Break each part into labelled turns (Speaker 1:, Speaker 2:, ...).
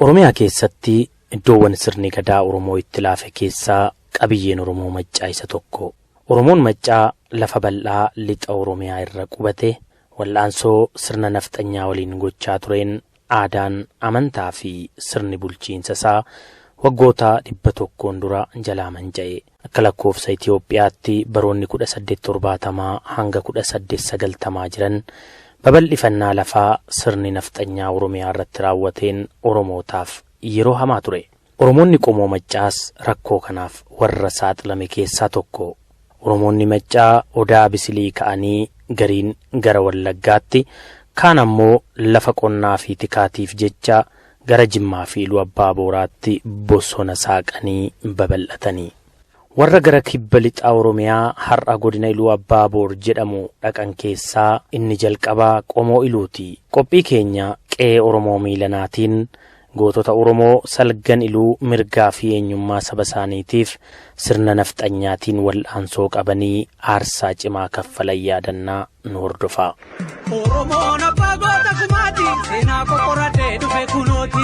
Speaker 1: Oromiyaa keessatti iddoowwan sirni gadaa Oromoo itti laafe keessaa qabiyyeen Oromoo Maccaa isa tokko. Oromoon Maccaa lafa bal'aa lixa Oromiyaa irra qubate wal'aansoo sirna nafxanyaa waliin gochaa tureen aadaan, amantaa fi sirni bulchiinsa isaa waggoota 100 dura jalaa manca'e. Akka lakkoofsa Itoophiyaatti baroonni 1870 hanga 1890 jiran babal'ifannaa lafaa sirni nafxanyaa Oromiyaa irratti raawwateen Oromootaaf yeroo hamaa ture. Oromoonni qomoo Maccaas rakkoo kanaaf warra saaxilame keessaa tokko. Oromoonni Maccaa odaa bisilii ka'anii gariin gara Wallaggaatti, kaan ammoo lafa qonnaa fi tikaatiif jecha gara Jimmaa fi iluu abbaa booraatti bosona saaqanii babal'atanii. Warra gara kibba lixaa Oromiyaa har'a godina iluu abbaa boor jedhamu dhaqan keessaa inni jalqabaa qomoo iluuti. Qophii keenya qe'ee Oromoo miilanaatiin gootota Oromoo salgan iluu mirgaa fi eenyummaa saba isaaniitiif sirna nafxanyaatiin wal'aansoo qabanii aarsaa cimaa kaffalan yaadannaa nu hordofaa. Oromoon abbaa goota kumaati seenaa qoqqoradhee dhufe kunooti.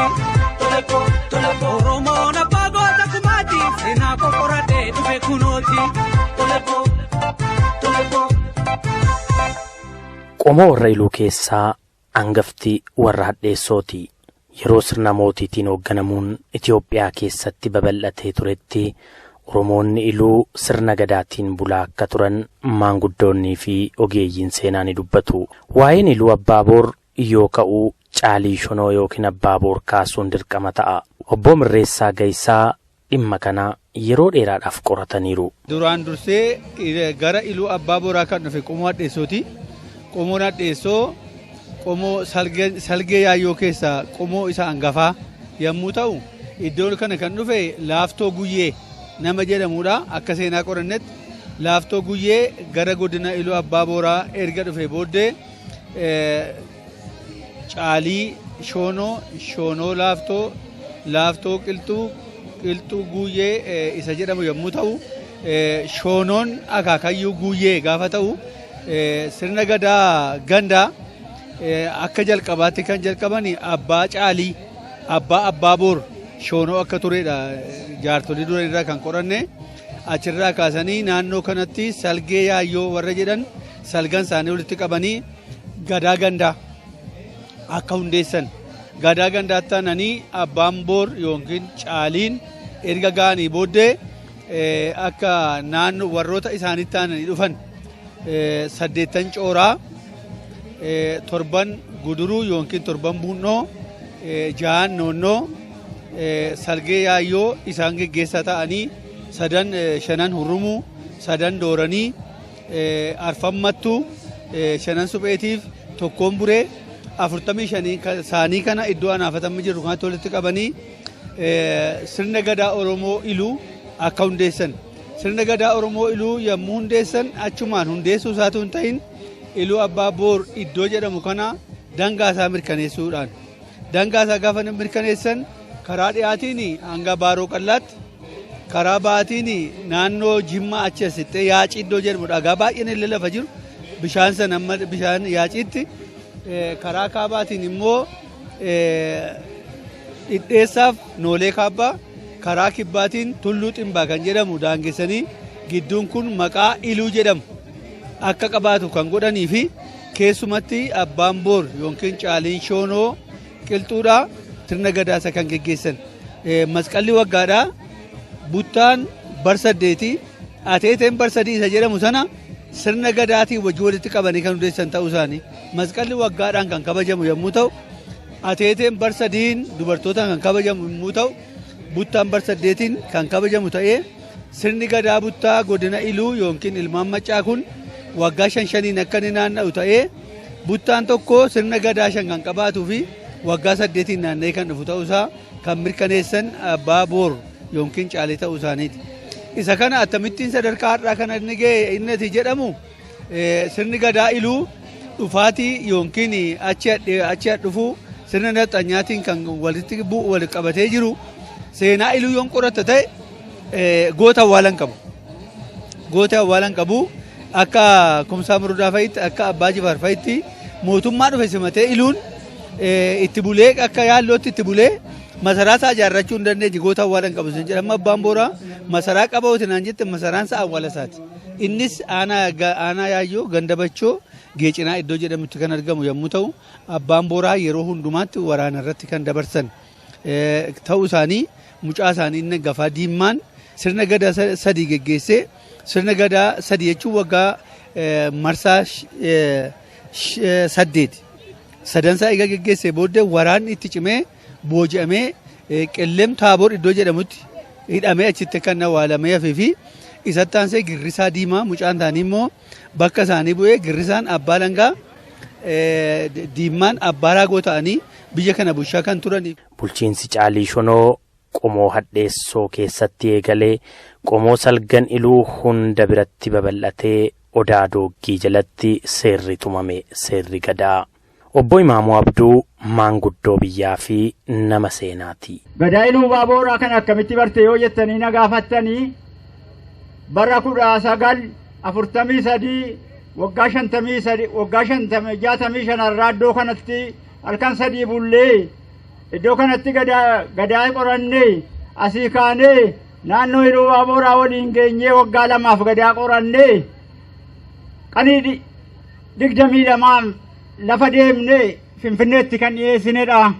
Speaker 1: Oromoon abbaa goota kumaati seenaa qoqqoradhee dhufe kunooti. Qomoo warra iluu keessaa hangafti warra hadheessooti. Yeroo sirna mootiitiin hoogganamuun Itoophiyaa keessatti babal'atee turetti Oromoonni iluu sirna gadaatiin bulaa akka turan maanguddoonnii fi ogeeyyiin seenaa ni dubbatu. Waa'een iluu abbaa boor yoo ka'u caalii shonoo yookiin abbaa boor kaasuun dirqama ta'a. Obbo Mirreessaa Gayisaa dhimma kana yeroo dheeraadhaaf qorataniiru.
Speaker 2: Duraan dursee gara iluu abbaa booraa kan dhufe qomoo hadheessooti. Qomoon hadheessoo qomoo salgee yaayyoo keessaa qomoo isa hangafaa yommuu ta'u, iddoon kana kan dhufe laaftoo guyyee nama jedhamudha. Akka seenaa qorannetti laaftoo guyyee gara godina iluu abbaa booraa erga dhufe booddee caalii shoonoo laaftoo qilxuu guyyee isa jedhamu yommuu ta'u, shoonoon akaakayyuu guyyee gaafa ta'u, sirna gadaa gandaa akka jalqabaatti kan jalqabani abbaa caalii abbaa boor shoonoo akka turedha. Jaartolii dura irraa kan qoranne achirraa kaasanii naannoo kanatti salgee yaayyoo warra jedhan salgan isaanii walitti qabanii gadaa gandaa akka hundeessan. Gadaa gandaa taananii abbaan boor yookiin caaliin erga ga'anii booddee akka naannoo warroota isaanitti taananii dhufan 8 cooraa, 7 guduruu yookiin 7 buunnoo, 6 noonnoo, salgee yaayyoo isaan geggeessaa ta'anii 5 hurrumuu, 3 dooranii, 4 mattuu, 5 supheetiif 1 buree 45 isaanii kana iddoo anaafatamee jiru kanatti walitti qabanii sirna gadaa Oromoo iluu akka hundeessan. Sirna gadaa Oromoo iluu yommuu hundeessan achumaan hundeessuu isaatu hin ta'in iluu abbaa boor iddoo jedhamu kana dangaa isaa mirkaneessuudhaan. Dangaa isaa gaafa mirkaneessan karaa dhiyaatiin hanga baaroo qallaatti, karaa baatiin naannoo Jimmaa achi asitti yaacii iddoo jedhamu dhagaa baay'een illee lafa jiru bishaan sana amma bishaan yaaciitti, karaa kaabaatiin immoo dhidheessaaf noolee kaabbaa, karaa kibbaatiin tulluu ximbaa kan jedhamu daangessanii gidduun kun maqaa iluu jedhamu akka qabaatu kan godhanii fi keessumatti abbaan boor yookiin caaliin shoonoo qilxuudha sirna gadaasa kan geggeessan. Masqalli waggaadhaa buttaan bar-8 ateeteen bar-3 isa jedhamu sana sirna gadaatii wajjin walitti qabanii kan hundeessan ta'uu isaanii. Masqalli waggaadhaan kan kabajamu yommuu ta'u, ateeteen bar-3 dubartootaan kan kabajamu yommuu ta'u, buttaan bar-8 kan kabajamu ta'ee sirni gadaa buttaa godina iluu yookiin ilmaan Maccaa kun waggaa 5 akka inni naanna'u ta'ee buttaan tokko sirna gadaa 5 kan qabaatuu fi waggaa 8 naanna'ee kan dhufu ta'uusaa kan mirkaneessan abbaa boor yookiin caalii ta'uu isaaniiti. Isa kana akkamittiin sadarkaa har'aa kana inni ga'e innati jedhamu sirni gadaa iluu dhufaatii yookiin achi dhufuu sirna nafxanyaatiin kan walitti bu'u wal qabatee jiru. Seenaa iluu yoon qoratta ta'e goota awwaalan qabu. Goota awwaalan qabu. akka kumsaa murudaa fa'itti akka abbaa jifaar fa'itti mootummaa dhufe simatee iluun itti bulee akka yaallootti itti bulee masaraa isaa ijaarrachuu hin dandeenye goota awwaalan qabu sun jedhama abbaan booraa masaraa qabaa'uuti naan jette masaraan isaa awwaala isaati. Innis aanaa yaayyoo gandabachoo geecinaa iddoo jedhamutti kan argamu yommuu ta'u abbaan booraa yeroo hundumaatti waraana irratti kan dabarsan ta'uu isaanii mucaa isaanii inni gafaa diimmaan sirna gadaa sadii geggeessee sirna gadaa sadii jechuun waggaa marsaa 8 sadansaa egaa geggeessee booddee waraanni itti cimee booji'amee qilleem taaboor iddoo jedhamutti hidhamee achitti kan awwaalamee hafee fi isatti aansee girrisaa diimaa mucaan isaanii immoo bakka isaanii bu'ee girrisaan abbaa langaa diimmaan abbaa raagoo ta'anii biyya kana bulchaa kan turanii.
Speaker 1: Bulchiinsi Caalii Shonoo qomoo hadheessoo keessatti eegalee qomoo salgan iluu hunda biratti babal'atee odaa dooggii jalatti seerri tumame seerri gadaa. Obbo Imaamuu Abduu maanguddoo biyyaa fi nama seenaati.
Speaker 3: Gadaa iluu booraa kan akkamitti barte yoo jettanii na gaafattanii bara 1943 waggaa 53 waggaa 65 irraa iddoo kanatti halkan sadii bullee iddoo kanatti gadaa qorannee asii kaanee naannoo iluu booraa waliin geenyee waggaa 2 gadaa qorannee qanii 22 lafa deemnee Finfinneetti kan dhiyeessinedha.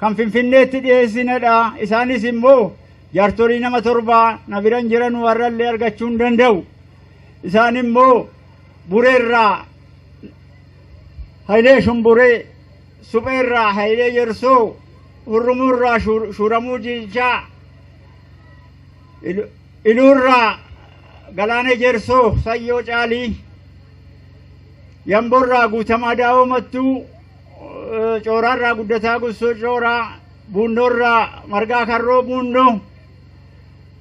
Speaker 3: Kan Finfinneetti dhiyeessinedha. Isaanis immoo jaartolii nama 7 na biran jiran warrallee argachuu hin danda'u. Isaan immoo bureerraa Hayilee Shumburee, supheerraa Hayilee Yersoo, hurrumuurraa Shuuramuu Jilchaa, iluurraa Galaanee Jersoo, Sayyoo Caalii, Yamborraa Guutamaa Daawoo Mattuu, Cooraarraa Guddataa Gussoo Cooraa, Buunnoorraa Margaa Karroo Buunnoo,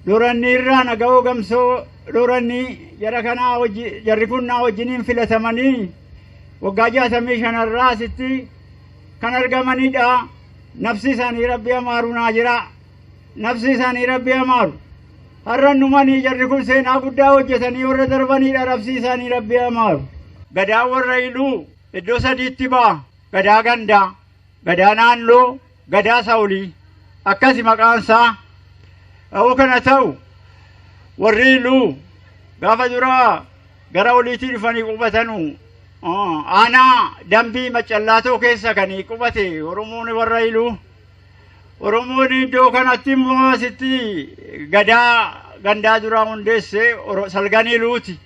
Speaker 3: Dooranniirraa Nagawoo Gamsoo Doorannii jarri kun naa wajjiniin filatamanii waggaa 65 irraa asitti kan argamanidha. Nafsi isaanii Rabbi amaaru naa jira. Nafsi isaanii Rabbi amaaru. Har'an numanii jarri kun seenaa guddaa hojjetanii warra darbanidha. Nafsi isaanii Rabbi amaaru. Gadaa warra iluu iddoo sadiitti ba'a. Gadaa gandaa, gadaa naannoo, gadaa saawulii. Akkasi maqaansaa. Ta'uu kana ta'u warri iluu gaafa duraa gara oliitii dhufanii qubatanu aanaa dambii macallaatoo keessa kan qubate Oromoon warra iluu. Oromoon iddoo kanatti immoo asitti gadaa gandaa duraa hundeesse salgan iluuti.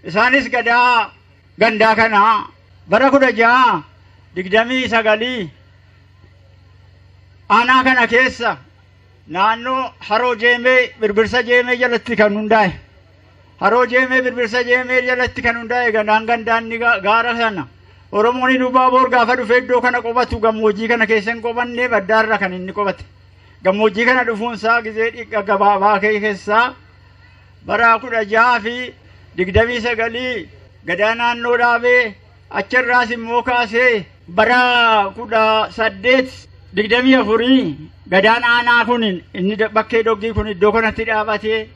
Speaker 3: Isaanis gadaa gandaa kana bara 1629 aanaa kana keessa naannoo haroo jeemee birbirsa jeemee jalatti kan hundaa'e. Haroo jeemee birbirsa jeemee jalatti kan hundaa'e gandaan gaara sana. Oromoon iluu baaboor gaafa dhufe iddoo kana qubatu gammoojjii kana keessa hin qubanne baddaarra kan inni qubate. Gammoojjii kana dhufuunsaa gizee gabaabaa keessaa bara 1629 gadaa naannoo dhaabee achirraas immoo kaasee bara 1824 gadaan aanaa kun inni bakkee doggii kun iddoo kanatti dhaabatee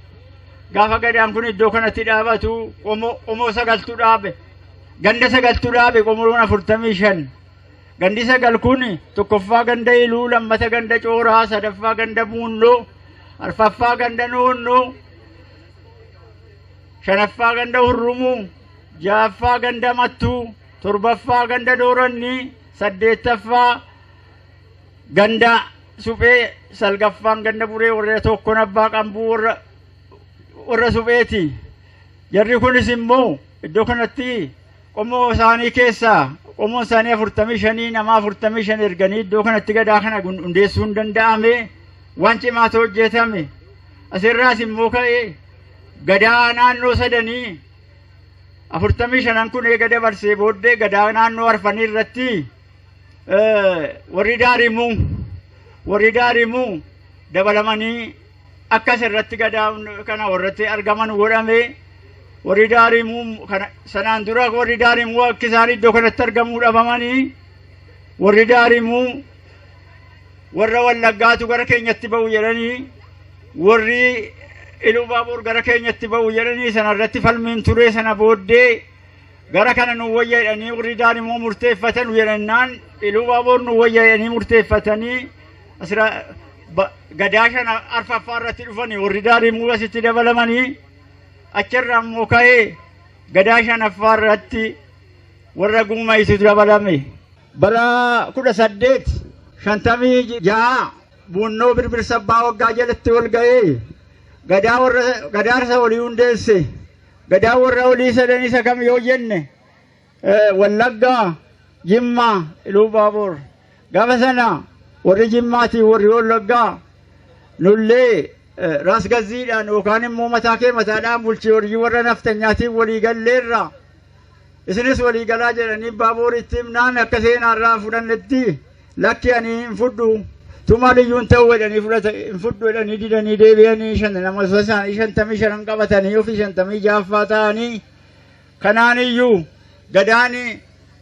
Speaker 3: gaafa gadaan kun iddoo kanatti dhaabatu qomoo 9 dhaabe. Ganda 9 dhaabe qomoon 45. Gandi 9 kun tokkoffaa ganda iluu, lammata ganda cooraa, sadaffaa ganda buunnoo, arfaffaa ganda noonnoo, shanaffaa ganda hurrumuu, ja'affaa ganda mattuu, torbaffaa ganda doorannii, 8ffaa ganda suphee, salgaffaan ganda buree warra tokkon abbaa qambuu warra supheeti. Jarri kunis immoo iddoo kanatti qomoo isaanii keessaa qomoon isaanii 45 nama 45 erganii iddoo kanatti gadaa kana hundeessuu hin danda'ame waan cimaatu hojjetame. Asirraas immoo ka'ee gadaa naannoo sadanii 45 kun eega dabarsee booddee gadaa naannoo arfanii irratti warri daarimuu dabalamanii akkas irratti gadaa kana warratti argaman godhame. Warri daarimuu kana sanaan dura warri daarimuu akka isaan iddoo kanatti argamuu dhabamanii warri daarimuu warra Wallaggaatu gara keenyatti ba'u jedhanii warri iluu baabuur gara keenyatti ba'u jedhanii sanarratti falmiin ture sana booddee gara kana nu wayya jedhanii warri daan immoo murteeffatan jedhannaan iluu baabuur nu wayya jedhanii murteeffatanii asira gadaa shana arfaffaa irratti dhufanii warri daan immoo asitti dabalamanii achirraa immoo ka'ee gadaa shanaffaa irratti warra guumaytu dabalame bara 1856 buunnoo birbirsa abbaa waggaa jalatti wal ga'ee gadaarsa olii hundeesse gadaa warra olii sadan isa kam yoo jenne Wallaggaa Jimmaa iluu baabuur gaafa sana warri Jimmaatii warri Wallaggaa nullee ras gaziidhaan yookaan immoo mataa kee mataadhaan bulchii horii warra naftanyaatiif walii galleerra isinis walii galaa jedhanii baabuuritti himnaan akka seenaarraa fudhannetti lakki ani hin fudhu tumaaliyyuun ta'uu jedhanii hin fudhu jedhanii didanii deebi'anii 55 qabatanii ofii 56 ta'anii kanaaniyyuu gadaan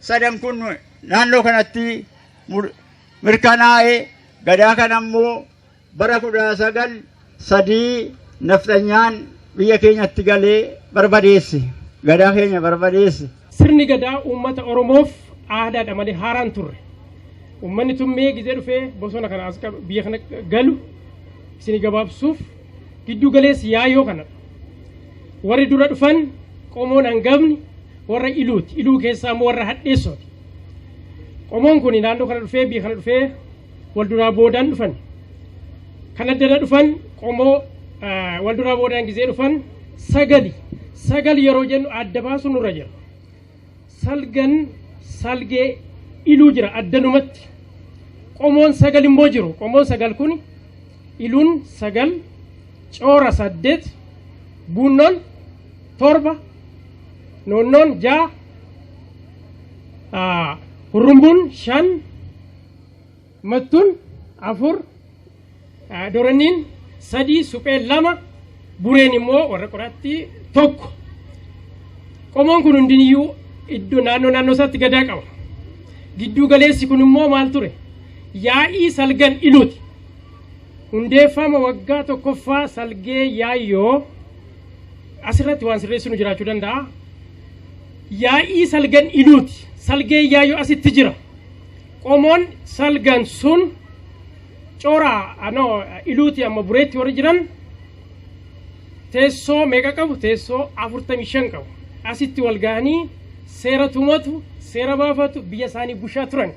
Speaker 3: sadan kun naannoo kanatti mirkanaa'ee gadaa kana immoo bara 1903 naftanyaan biyya keenyatti galee barbadeesse gadaa keenya barbadeesse.
Speaker 4: Sirni gadaa uummata Oromoof aadaadha malee haaraan turre. Uummanni tummee gizee dhufee bosona kana as biyya kana galu isin gabaabsuuf giddu galeessi yaayoo kana. Warri dura dhufan qomoon hangafni warra iluuti. Iluu keessaa immoo warra hadheessooti. Qomoon kun naannoo kana dhufee biyya kana dhufee wal duraa boodaan dhufan. Kana dala dhufan qomoo wal duraa boodaan gizee dhufan sagal yeroo jennu adda baasu nurra jira. Salgee iluu jira addanumatti. Qomoon sagal immoo jiru. Qomoon sagal kun iluun sagal, coora 8, buunnoon 7, noonnoon 6, hurrumbuun 5, mattuun 4, doranniin 3, supheen 2, bureen immoo warra qoraatti 1. Qomoon kun hundiniyyuu iddoo naannoo isaatti gadaa qaba. Giddu galeessi kun immoo maal ture? Yaa'ii salgan iluuti. Hundeeffama waggaa tokkoffaa salgee yaayoo asirratti waan sirreessinu jiraachuu danda'a. Yaa'ii salgan iluuti. Salgee yaayoo asitti jira. Qomoon salgan sun coora iluuti amma bureetti warri jiran teessoo meeqa qabu? Teessoo 45 qabu. Asitti wal ga'anii seera tumatu, seera baafatu, biyya isaanii bushaa turan.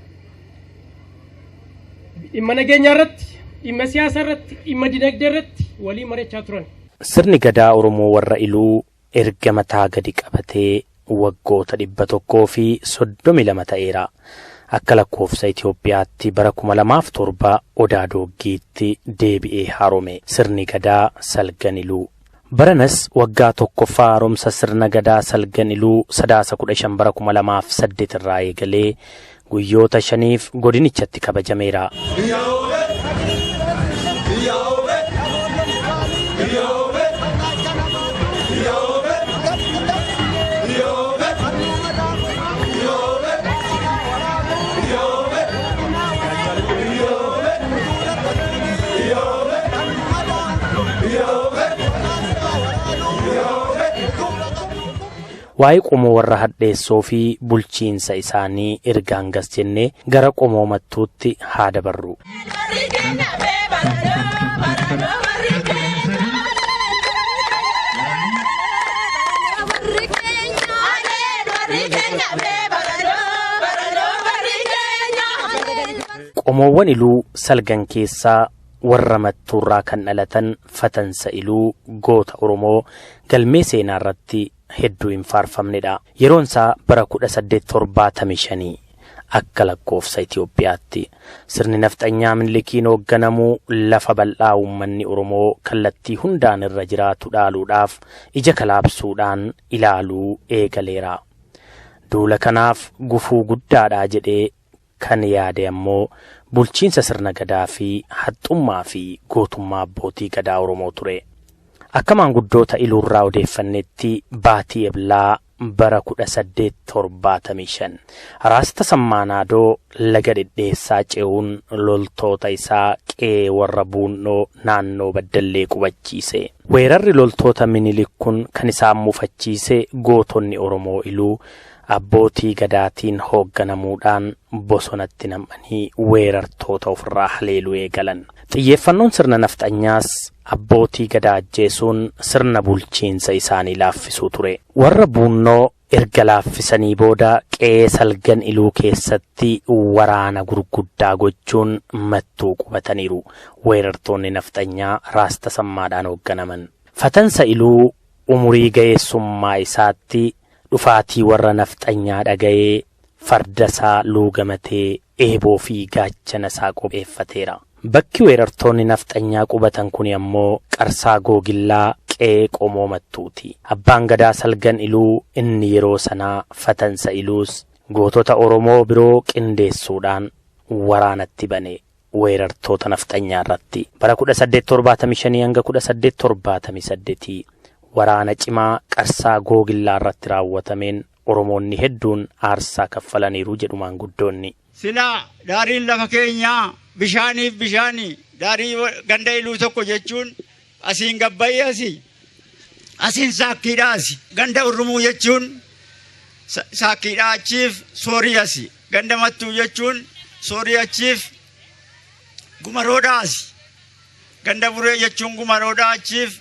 Speaker 4: Dhimma nageenyaa irratti, dhimma siyaasaa irratti, dhimma dinagdee irratti walii mari'achaa turan.
Speaker 1: Sirni gadaa Oromoo warra iluu erga mataa gadi qabatee waggoota 132 ta'eera. Akka lakkoofsa Itoophiyaatti bara 2007 Odaa Dooggiitti deebi'ee haarome sirni gadaa salgan iluu. Baranas waggaa tokkoffaa haaromsa sirna gadaa salgan iluu 15 bara 2008 irraa eegalee guyyoota 5f godinichatti kabajameera. Waa'ee qomoo warra hadheessoo fi bulchiinsa isaanii erga hangas jennee gara qomoo mattuutti haa dabarru. Qomoowwan iluu salgan keessaa warra mattuurraa kan dhalatan fatansa iluu goota Oromoo galmee seenaa irratti hedduu hin faarfamnedha. Yeroon isaa bara 1875 akka lakkoofsa Itoophiyaatti sirni nafxanyaa Minilikiin hoogganamuu lafa bal'aa uummanni Oromoo kallattii hundaan irra jiraatu dhaaluudhaaf ija kalaabsuudhaan ilaaluu eegaleera. Duula kanaaf gufuu guddaadhaa jedhee kan yaade ammoo bulchiinsa sirna gadaa fi haxxummaa fi gootummaa abbootii gadaa Oromoo ture. Akka maanguddoota iluurraa odeeffannetti baatii eblaa bara 1875 Raasta Sammaanaadoo laga dhidheessaa ce'uun loltoota isaa qe'ee warra buunnoo naannoo Baddallee qubachiise. Weerarri loltoota Minilik kun kan isaan mufachiise gootonni Oromoo iluu abbootii gadaatiin hoogganamuudhaan bosonatti nam'anii weerartoota ofirraa haleeluu eegalan. Xiyyeeffannoon sirna nafxanyaas abbootii gadaa ajjeesuun sirna bulchiinsa isaanii laaffisuu ture. Warra buunnoo erga laaffisanii booda qe'ee salgan iluu keessatti waraana gurguddaa gochuun mattuu qubataniiru. Weerartoonni nafxanyaa Raasta Sammaadhaan hoogganaman. Fatansa iluu umurii ga'eessummaa isaatti dhufaatii warra nafxanyaa dhaga'ee fardasaa luugamatee eeboo fi gaachana isaa qopheeffateera. Bakki weerartoonni nafxanyaa qubatan kun ammoo Qarsaa Googillaa qe'ee qomoo mattuuti. Abbaan gadaa salgan iluu inni yeroo sanaa Fatansa iluus gootota Oromoo biroo qindeessuudhaan waraanatti bane weerartoota nafxanyaa irratti. Bara 1875 hanga 1878 waraana cimaa Qarsaa Googillaa irratti raawwatameen Oromoonni hedduun aarsaa kaffalaniiru jedhu maanguddoonni.
Speaker 3: Silaa daariin lafa keenyaa bishaaniif bishaanii daarii ganda iluu tokko jechuun asiin gabbayee asiin saakkiidhaa asi. Ganda urrumuu jechuun saakkiidhaa achiif soorii asi. Ganda mattuu jechuun soorii achiif gumaroodhaa asi. Ganda buree jechuun gumaroodhaa achiif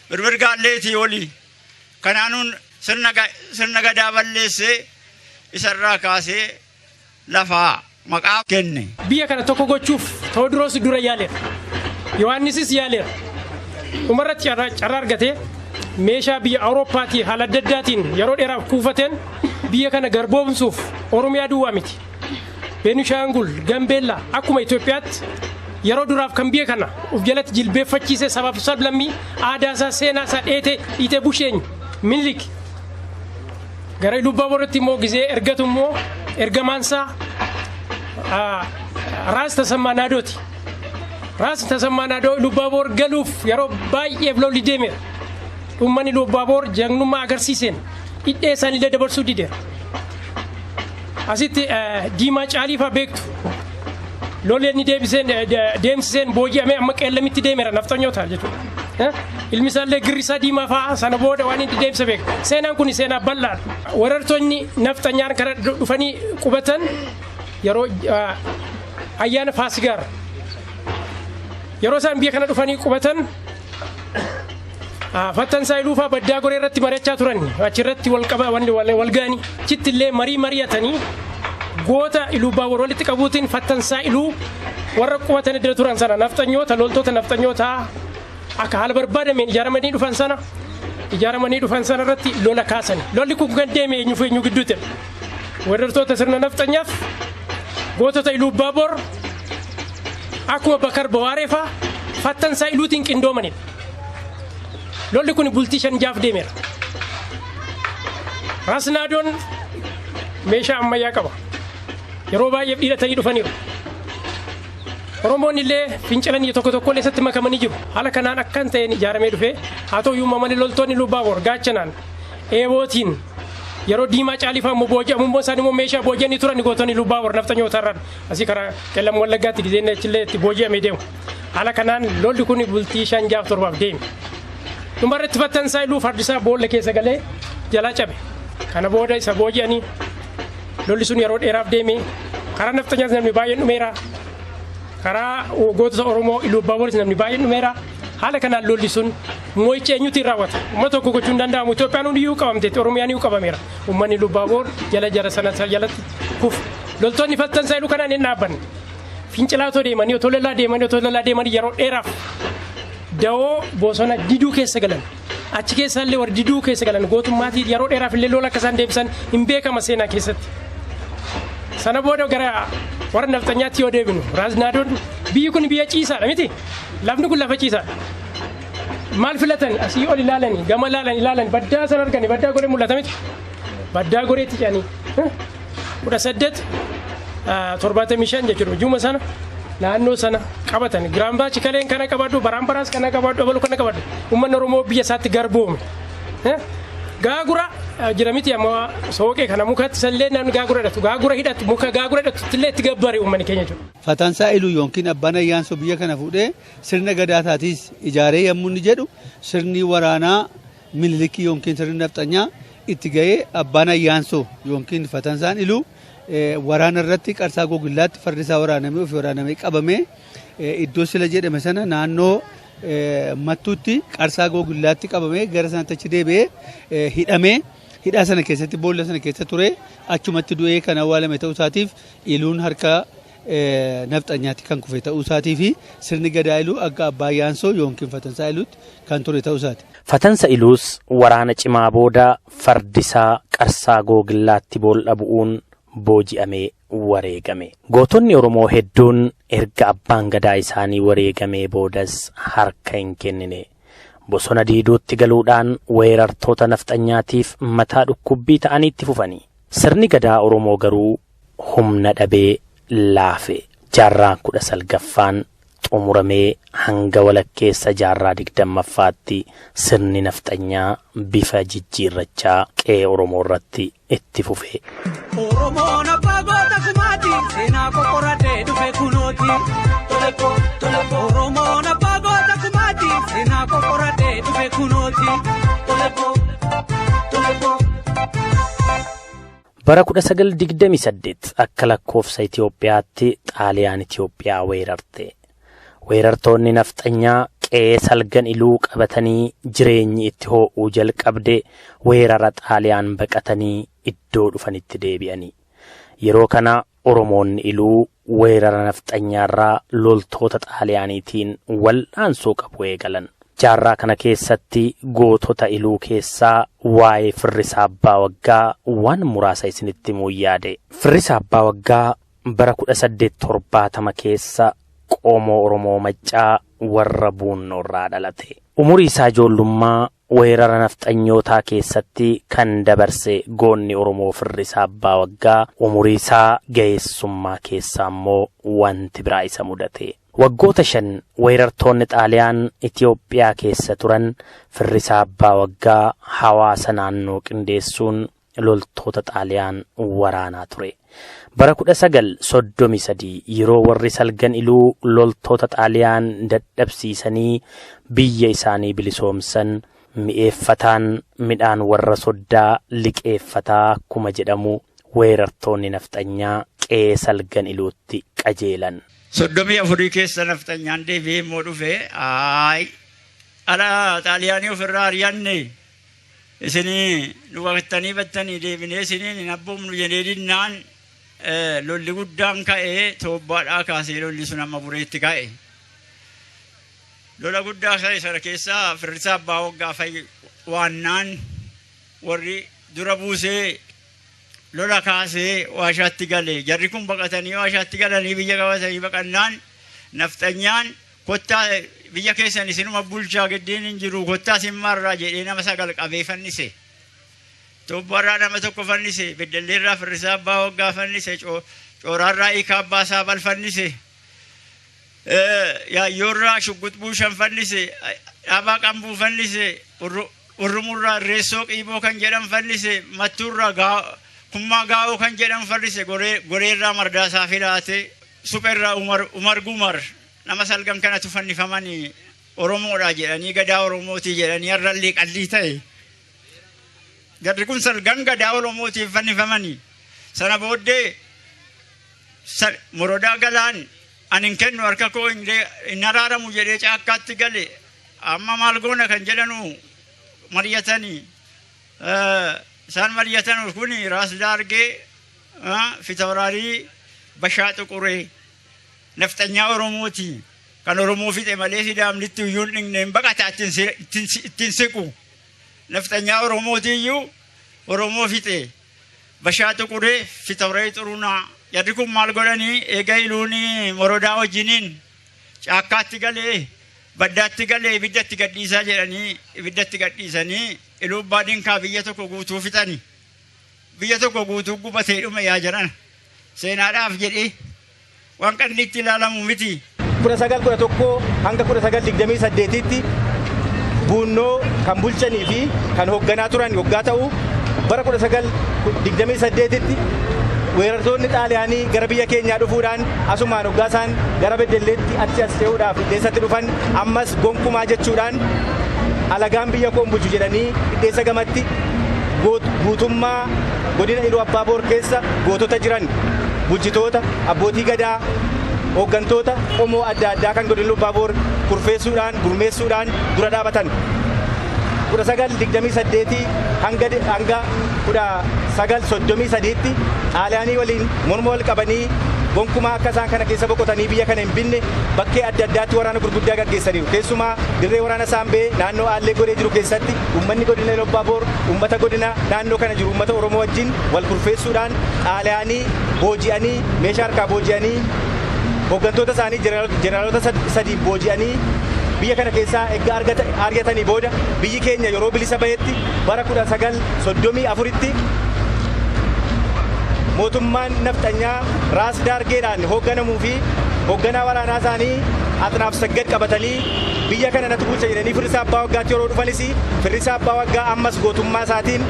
Speaker 3: birbirgaalleetii olii. Kanaanuun sirna gadaa balleessee isarraa kaasee lafaa maqaa kenne.
Speaker 4: Biyya kana tokko gochuuf Tewoodiroos dura yaaleera. Yohaannisis yaaleera. Umarratti carraa argatee meeshaa biyya Awurooppaatii haala adda addaatiin yeroo dheeraaf kuufateen biyya kana garboomsuuf Oromiyaa duwwaa miti. Beenishaangul, Gambeellaa akkuma Itoophiyaatti yeroo duraaf kan biyya kana uf jalatti jilbeeffachiisee sabaaf sablammii aadaa isaa seenaa isaa dhiitee busheenyi Minilik. Gara Iluu Abbaabooritti immoo gizee ergatu immoo ergamaansaa Raasta Sammaanaadooti. Raasta Sammaanaadoo Iluu Abbaaboor galuuf yeroo baay'eef lolli deemeera. Uummanni Iluu Abbaaboor jagnummaa agarsiiseen hidhee isaaniillee dabarsuu dideera. Asitti Diimaa Caaliifaa beektu lolli inni deemsiseen booji'amee amma qeellamitti deemeera nafxanyoota jechuudha. Ilmi isaallee Girrisaa Diimaa fa'aa sana booda waan inni deemsa beeka. Seenaan kun seenaa bal'aadha. Weerartoonni nafxanyaan kana dhufanii qubatan yeroo ayyaana Faasigaara. Yeroo isaan biyya kana dhufanii qubatan Fattansaa Iluu fa'aa baddaa goree irratti mari'achaa turan. Achirratti wal ga'anii achitti illee mari'atanii goota Iluu Abbaaboor walitti qabuutiin Fattansaa Iluu warra qubatan iddoo turan sana nafxanyoota loltoota nafxanyootaa akka haala barbaadameen ijaaramanii dhufan sana irratti lola kaasan. Lolli kun kan deeme eenyu gidduutti. Weerartoota sirna nafxanyaaf gootota Iluu Abbaaboor akkuma Bakar Bawaaree fa'aa Fattansaa Iluutiin qindoomanidha. Lolli kun bultii 5 deemeera. Raasnaadoon meeshaa ammayyaa qaba. Yeroo baay'ee hidhatanii dhufaniiru. Oromoonni illee fincilanii tokko illee isatti makamanii jiru. Haala kanaan akkan ta'een ijaaramee dhufee haa ta'u iyyuu malee loltoonni Iluu Abbaaboor gaachanaan eebootiin yeroo Diimaa Caaliifaa immoo booji'amu immoo isaan immoo meeshaa booji'anii turan gootonni Iluu Abbaaboor nafxanyootarraan asii karaa qellam Wallaggaatti dizeenna achillee itti booji'amee deemu. Haala kanaan lolli kun bultii 5-7 deeme. Dhumarratti Fattansaa Iluu fardisaa boolla keessa galee jalaa cabe. Kana booda isa booji'anii lolli sun yeroo dheeraaf deeme. Karaa nafxanyaas namni baay'een dhumeera. Karaa gootota Oromoo Iluu Abbaaboor namni baay'een dhumeera. Haala kanaan lolli sun moo'icha eenyuutiin raawwata. Uummata tokko gochuun hin danda'amu. Itoophiyaan hundi iyyuu qabamteetti Oromiyaan iyyuu qabameera. Uummanni Iluu Abbaaboor jara sana jalatti kufu. Loltoonni Fattansaa Iluu kanaan hin dhaabbanne. Fincilaatoo deemanii otoo lolaa deemanii yeroo dheeraaf dawoo bosona diduu keessa galan. Achi keessaallee warri diduu keessa galan gootummaatii yeroo dheeraaf illee lola akka isaan deebisan hin beekama seenaa keessatti. Sana booda gara warra nafxanyaatti yoo deebinu Raasnaadoon biyyi kun biyya ciisaadha miti. Lafni kun lafa ciisaadha. Maal filatan asii ol ilaalanii gama ilaalanii baddaa sana arganii baddaa goree mul'ata miti. Baddaa goreetti jedhanii 1875 jechuudha. Juma sana naannoo sana qabatan giraambaa Chikaleen kana qabadhu Baraambaraas kana qabadhu Abaluu kana qabadhu. Uummanni Oromoo biyya isaatti garboome. Gaagura jiramiti amma sooqee kana mukatti sallee nan gaagura hidhatu muka gaagura hidhatu illee itti gabbare uummanni keenya jechuudha.
Speaker 2: Fatansaa iluu yookiin abbaan ayyaansoo biyya kana fuudhee sirna gadaataatis ijaaree yommuu inni jedhu sirni waraanaa Minilikii yookiin sirni nafxanyaa itti ga'ee abbaan ayyaansoo yookiin fatansaan iluu waraana irratti qarsaa gogillaatti fardi isaa waraanamee ofii waraanamee qabamee iddoo sila jedhame sana naannoo mattuutti qarsaa gogillaatti qabamee gara sanatti achi deebi'ee hidhamee hidhaa sana keessatti boolla sana keessa ture achumatti du'ee kan awwaalame ta'uu isaatiif iluun harka nafxanyaatti kan kufe ta'uu isaatii fi sirni gadaa iluu akka abbaa ayyaansoo yookiin fatansaa iluutti kan ture ta'uu isaati.
Speaker 1: Fatansa iluus waraana cimaa booda fardisaa qarsaa googillaatti boolla bu'uun booji'amee wareegame. Gootonni Oromoo hedduun erga abbaan gadaa isaanii wareegamee boodas harka hin kennine. Bosona diiduutti galuudhaan weerartoota nafxanyaatiif mataa dhukkubbii ta'anii itti fufanii. Sirni gadaa Oromoo garuu humna dhabee laafe. Jaarraan 19ffaan xumuramee hanga walakkeessa jaarraa 20ffaatti sirni nafxanyaa bifa jijjiirrachaa qe'ee Oromoo irratti itti fufe.
Speaker 5: Oromoon abbaa goota kumaati seenaa qoqqoradhee dhufe kunooti. Oromoon abbaa goota kumaati seenaa qoqqoradhee dhufe kunooti.
Speaker 1: Bara 1928 akka lakkoofsa Itoophiyaatti Xaaliyaan Itoophiyaa weerarte. Weerartoonni nafxanyaa qe'ee salgan iluu qabatanii jireenyi itti ho'uu jalqabde weerara Xaaliyaan baqatanii iddoo dhufanitti deebi'anii. Yeroo kana Oromoonni iluu weerara nafxanyaarraa loltoota Xaaliyaaniitiin wal'aansoo qabu eegalan. Jaarraa kana keessatti gootota iluu keessaa waa'ee Firrisaa Abbaa Waggaa waan muraasa isinitti himuu yaade. Firrisaa Abbaa Waggaa bara 1870 keessa Qomoo Oromoo Maccaa warra Buunnoorraa dhalate. Umurii isaa ijoollummaa weerara nafxanyootaa keessatti kan dabarse goonni Oromoo Firrisaa Abbaa Waggaa umurii isaa ga'eessummaa keessaa immoo wanti biraa isa mudate. Waggoota 5 weerartoonni Xaaliyaan Itoophiyaa keessa turan Firrisaa Abbaa Waggaa hawaasa naannoo qindeessuun loltoota Xaaliyaan waraanaa ture. Bara 1933 yeroo warri salgan iluu loltoota Xaaliyaan dadhabsiisanii biyya isaanii bilisoomsan mi'eeffataan midhaan warra soddaa liqeeffataa akkuma jedhamu weerartoonni nafxanyaa qe'ee salgan iluutti qajeelan.
Speaker 3: 34 keessa nafxanyaan deebi'ee immoo dhufe ala Xaaliyaanii ofirraa ari'anne isinii nu waqtanii battanii deebinee isinii hin abboomnu jedhee dinnaan lolli guddaan ka'ee toobbaadhaa kaasee lolli sun amma bureetti ka'e. Lola guddaa ka'e sana keessaa Firrisaa Abbaa Waggaa waannaan warri dura buusee lola kaasee waashaatti gale. Jarri kun baqatanii waashaatti galanii biyya qabatanii baqannaan nafxanyaan kottaa biyya keessan isinuma bulchaa giddiin hin jiru kottaa simmaarraa jedhee nama 9 qabee fannise. Toobbaarraa nama tokko fannise, Beddelleerraa Firrisaa Abbaa Waggaa fannise, Cooraarraa Hiikaa Abbaa Saabal fannise, Yaayyoorraa Shuggut Buushan fannise, Dhaabaa Qambuu fannise, Urrumurraa Irreessoo Qiiboo kan jedhan fannise, Mattuurraa Kummaa Gaa'oo kan jedhan fannise, Goreerraa Mardaasaa Filaate, Supherraa Umar Gumar nama salgan kanatu fannifamanii Oromoodhaa jedhanii gadaa Oromootii jedhanii har'allee qallii ta'e. Jarri kun salgan gadaa Oromootiif fannifamanii. Sana booddee Morodaa Galaan ani hin kennu harka koo hin araaramu jedhee caakkaatti gale. Amma maal goona kan jedhanu mari'atanii. Isaan mari'atan kun Raas Daargee Fitawraarii Bashaa Xuquree nafxanyaa Oromooti. Kan Oromoo fixe malee Sidaamnitti iyyuu hin dhigneen baqataa ittiin siqu. Nafxanyaa Oromooti iyyuu Oromoo fixe. Bashaa Xuquree Fitawraarii Xurunaa. Jarri kun maal godhanii eega iluuni Morodaa wajjiniin caakkaatti galee baddaatti galee ibiddatti gadhiisaa jedhanii ibiddatti gadhiisanii iluu baadinkaa biyya tokko guutuu fixani. Biyya tokko guutuu gubatee dhume yaa jiran seenaadhaaf jedhee waan qalli itti ilaalamu miti.
Speaker 6: 1911 hanga 1928tti Buunnoo kan bulchanii fi kan hoogganaa turan yoggaa ta'u bara 1928tti weerartoonni xaaliyaanii gara biyya keenyaa dhufuudhaan asumaan hoggaasaan gara beddelleetti achi as ce'uudhaaf hidheessatti dhufan ammas gonkumaa jechuudhaan alagaan biyya koon bulchu jedhanii hidheessa gamatti guutummaa godina iluu abbaa boor keessa gootota jiran bulchitoota abbootii gadaa hooggantoota qomoo adda addaa kan godina iluu abbaa boor kurfeessuudhaan gurmeessuudhaan dura dhaabatan 1928 hanga 1933tti xaaliyaanii waliin morma wal qabanii gonkumaa akka isaan kana keessa boqotanii biyya kana hin binne bakkee adda addaatti waraana gurguddaa gaggeessaniiru. Keessumaa dirree waraana Saambee naannoo Aallee godhee jiru keessatti uummanni godina iluu abbaa boor uummata godina naannoo kana jiru uummata Oromoo wajjin wal kurfeessuudhaan xaaliyaanii booji'anii meeshaa harkaa booji'anii hooggantoota isaanii jeneraalota sadiin booji'anii biyya kana keessaa eeggaa argatanii booda biyyi keenya yeroo bilisa bahetti bara 1934tti mootummaan nafxanyaa raas daargeedhaan hoogganamuu fi hoogganaa waraanaa isaanii Atnaaf Saggad qabatanii biyya kana natti bulcha jedhanii firrisaa abbaa waggaatti yeroo dhufanis firrisaa abbaa waggaa ammas gootummaa isaatiin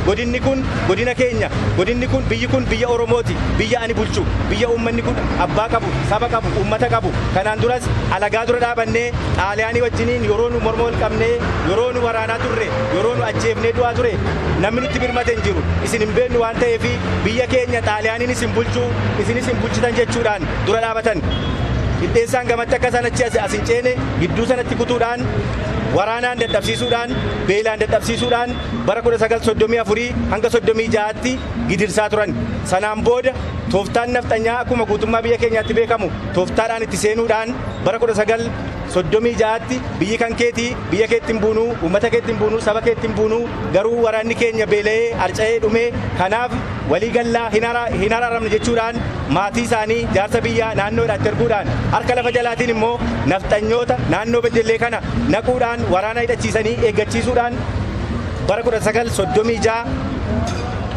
Speaker 6: godinni kun godina keenya godinni kun biyya Oromooti biyya ani bulchu biyya uummanni kun abbaa qabu saba qabu uummata qabu kanaan duras alagaa dura dhaabannee xaaliyaanii wajjiniin yeroo nu morma wal qabnee yeroo nu waraanaa turre yeroo nu ajjeefnee du'aa ture namni nutti birmate hin jiru isin hin beeknu waan ta'eef biyya keenya xaaliyaaniin isin bulchuu isinis hin bulchitan jechuudhaan dura dhaabatan hidheessaan gamatti akka isaan achi as hin ceene gidduu sanatti kutuudhaan waraanaan dadhabsiisuudhaan beelaan dadhabsiisuudhaan bara 1934 hanga 36tti gidirsaa turan sanaan booda tooftaan nafxanyaa akkuma guutummaa biyya keenyaatti beekamu tooftaadhaan itti seenuudhaan bara 1936tti biyyi kan keetii biyya keettiin buunuu uummata keettiin buunuu saba keettiin buunuu garuu waraanni keenya beela'ee harca'ee dhumee kanaaf walii gallaa hin araaramne jechuudhaan maatii isaanii jaarsa biyyaa naannoodhaatti erguudhaan harka lafa jalaatiin immoo nafxanyoota naannoo beddellee kana naquudhaan waraana hidhachiisanii eeggachiisuudhaan bara 1936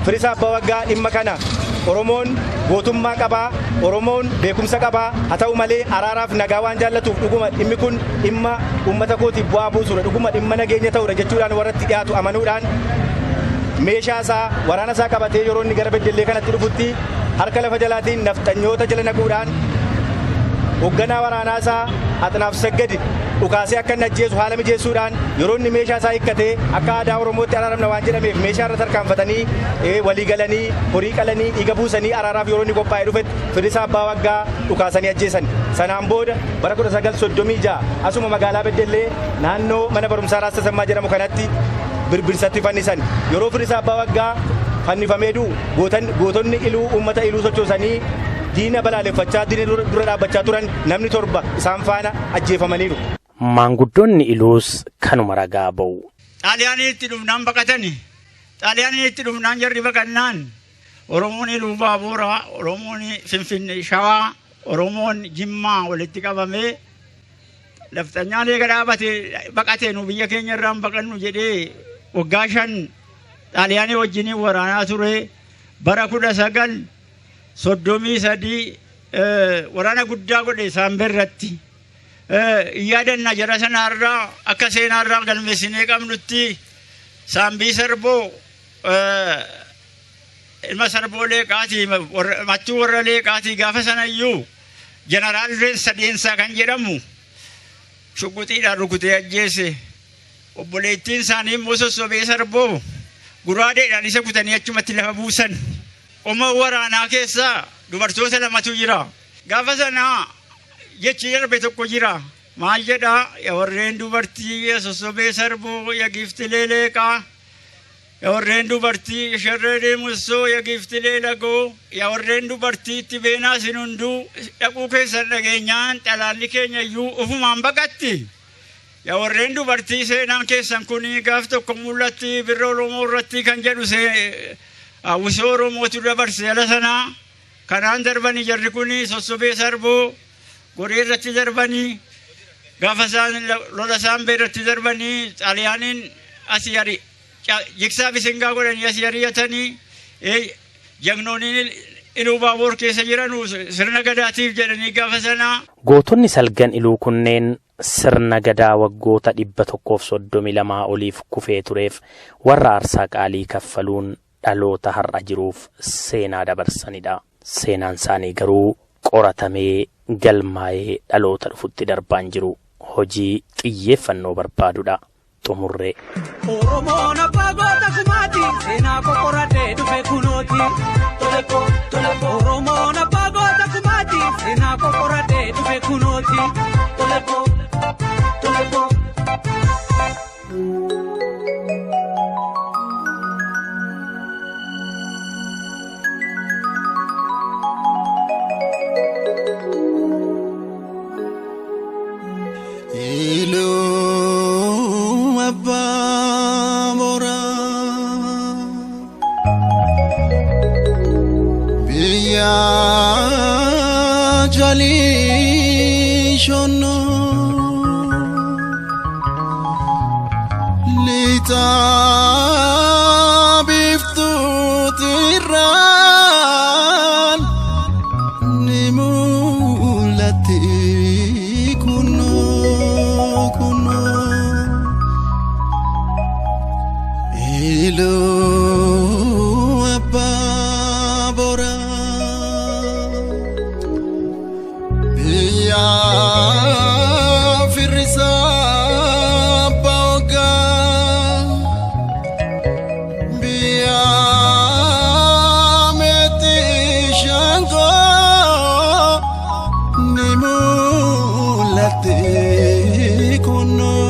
Speaker 6: firrisaa abbaa waggaa dhimma kana Oromoon gootummaa qabaa Oromoon beekumsa qabaa haa ta'u malee araaraaf nagaa waan jaallatuuf dhuguma dhimmi kun dhimma uummata kootiif bu'aa buusudha dhuguma dhimma nageenya ta'udha jechuudhaan warratti dhiyaatu amanuudhaan meeshaa isaa waraana isaa qabatee yeroo inni gara beddellee kanatti dhufutti harka lafa jalaatiin nafxanyoota jala naquudhaan hoogganaa waraanaa isaa Atnaaf Saggad dhukaasee akka inni ajjeesu haala mijeessuudhaan yeroo inni meeshaa isaa hiikkatee akka aadaa Oromootti araaramna waan jedhameef meeshaa irra tarkaanfatanii walii galanii horii qalanii dhiiga buusanii araaraaf yeroo inni qophaa'ee dhufetti firrisaa abbaa waggaa dhukaasanii ajjeesan sanaan booda bara 1936 asuma magaalaa Beddellee naannoo mana barumsaa Raas Tasammaa jedhamu kanatti birbirsatti fannisan yeroo firrisaa abbaa waggaa fannifamee du'u gootonni iluu uummata iluu sochoosanii diina balaaleffachaa diina dura dhaabbachaa turan namni 7 isaan faana ajjeefamaniiru.
Speaker 1: Maanguddoonni iluus kanuma ragaa ba'u.
Speaker 3: Xaaliyaanii itti dhufnaan baqatani. Xaaliyaanii itti dhufnaan jarri baqannaan Oromoon iluu baaburaa, Oromoon Finfinnee Shawaa, Oromoon Jimmaa walitti qabamee nafxanyaan eega dhaabatee baqatee nu biyya keenya irraan baqannu jedhee waggaa 5 xaaliyaanii wajjin waraanaa ture bara 1933 waraana guddaa godhe Saambee irratti. Yaadannaa jara sanaarraa akka seenaarraa galmeessinee qabnutti Saambii Sarboo ilma Sarboo Leeqaatii machuu warra Leeqaatii gaafa sanayyuu jeneraal Reensa Deensaa kan jedhamu shugguxiidhaan rukutee ajjeese obboleettiin isaanii immoo Sossobee Sarboo guraadeedhaan isa kutanii achumatti lafa buusan qoma waraanaa keessaa dubartoota 2tu jira gaafa sanaa jechi darbe tokko jira maal jedha yaa warreen dubartii Sossobee Sarboo yaa Giftilee Leeqaa yaa warreen dubartii Sharree Deemussoo yaa Giftilee Lagoo yaa warreen dubartii itti beenaa isin hunduu dhaquu keessan dhageenyaan xalaalli keenya iyyuu ofumaan baqatti yaa warreen dubartii seenaan keessan kuni gaaf tokko mul'atti birra Oromoo irratti kan jedhu hawwisoo Oromootu dabarse ala sanaa kanaan darbanii jarri kuni Sossobee Sarboo goree irratti darbanii gaafa isaan lola Saambee irratti darbanii xaaliyaaniin asii ari jigsaa bisingaa godhanii asii ari'atanii jagnoonni iluu baaboor keessa jiran sirna gadaatiif jedhanii gaafa sanaa.
Speaker 1: Gootonni salgan iluu kunneen sirna gadaa waggoota 132 oliif kufee tureef warra aarsaa qaalii kaffaluun dhaloota har'a jiruuf seenaa dabarsanidha. Seenaan isaanii garuu qoratamee galmaa'ee dhaloota dhufutti darbaan jiru hojii xiyyeeffannoo barbaadudha. Xumurree
Speaker 5: Oromoon abbaa goota kumaati seenaa qoqqoradhee dhufe kunooti. Oromoon abbaa goota kumaati seenaa qoqqoradhee dhufe kunooti.
Speaker 7: Iluu abbaa booraa biyya jalii shonnoo liixaa biiftuutirraan ni mul'atti. Iluu abbaa booraa biyya firrisaa baogaa biyya meetii shaangoo ni mul'atti kunoo.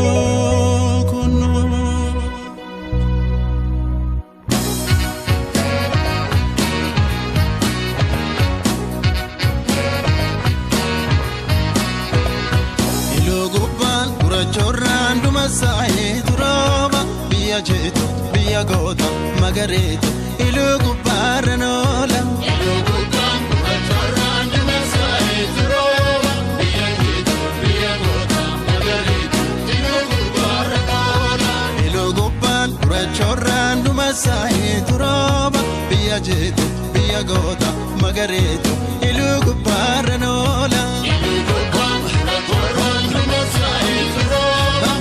Speaker 7: Saayee turooba biyya jeetu biyya goota magareetu iluu gubbaarra noola. Iluu gubbaan gurraachorraan dhuma saayee turooba biyya jeetu biyya goota magareetu iluu gubbaarra noola. Iluu gubbaan gurraachorraan dhuma saayee turooba biyya jeetu biyya goota magareetu iluu gubbaarra noola. Iluu gubbaan gurraachorraan dhuma saayee turooba.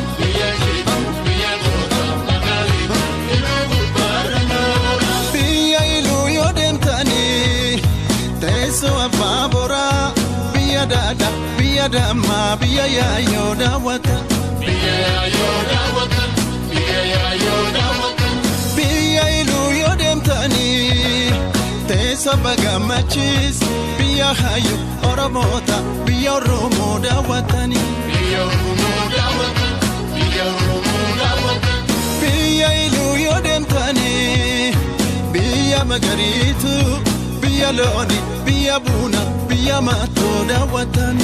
Speaker 7: So abbaa booraa biyya daadaa biyya dammaa biyya yaayoo daawwata. Biyya iluu yoo deemtanii teessa bagamachiis biyya hayyuu Oromoota biyya Oromoo daawwatanii. Biyya iluu yoo deemtanii biyya magariitu. Biyya looni, biyya buuna, biyya maatoo daawwatan.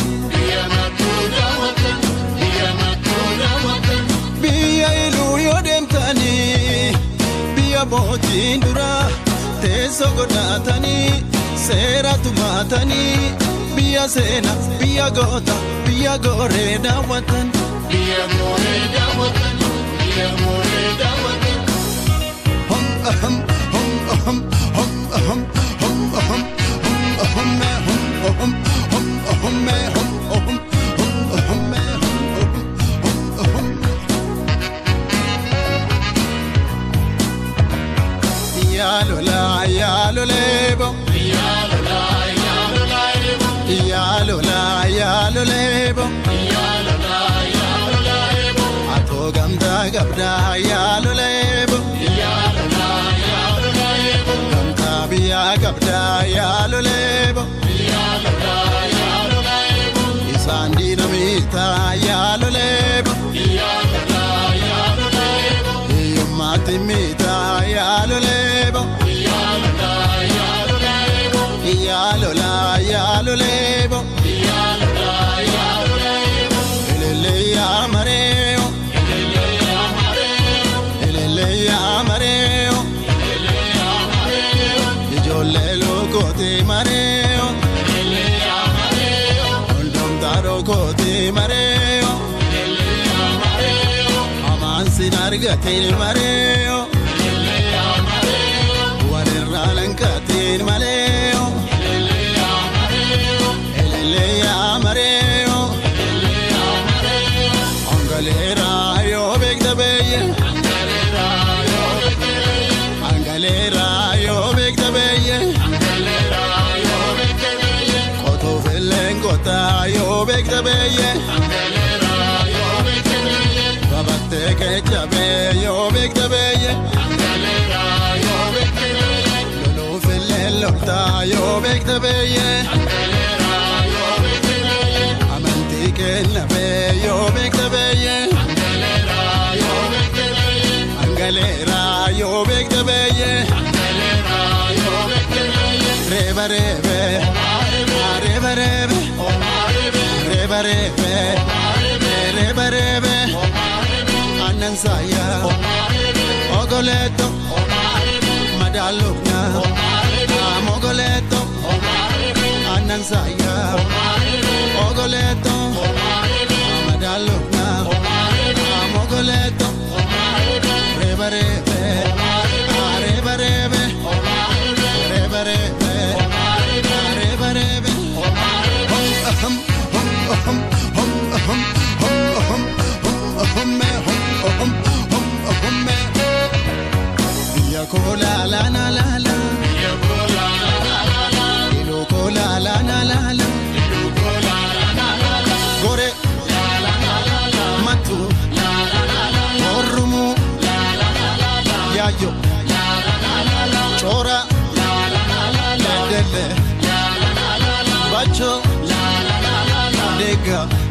Speaker 7: Biyya iluu yoo deemtanii, biyya mootiin duraa teessoo godhatanii, seera tumaatanii, biyya seena, biyya goota, biyya gooree daawwatan. Yalola yalolebo, yalola yalolebo, yalola yalolebo, yalola yalolebo. Ato gamda gabda yalolebo, yalola yalolebo. Gamta biya gabda yalolebo, yalola yalolebo. Isandi namita yalolebo, yalola yalolebo. Yumati mita yalolebo. Yalola yalolebo, yalola yalolebo. Elele ya mareo, elele ya mareo, elele ya mareo, elele ya mareo. Ijolle lokote mareo, elele ya mareo. Oldom daro kote mareo, elele ya mareo. Amansi nargate mareo, elele ya mareo. Walerralankaate mareo. bektabeye babatte kejabe yo bektabeye lolo felle lokta yo bektabeye amanti kenabe yo bektabeye angalera yo bektabeye reba rebe reba rebe reba rebe reba rebe anan saya ogoleto madalukna mogoleto anan saya ogoleto madalukna mogoleto reba rebe reba rebe reba rebe reba rebe Kola la la la la, kola la la la, iluu kola la la la la, iluu kola la la la, gore la la la la, matu la la la, orumu la la la, yayo la la la, chora la la la, dele la la la, bacho la la la, dega.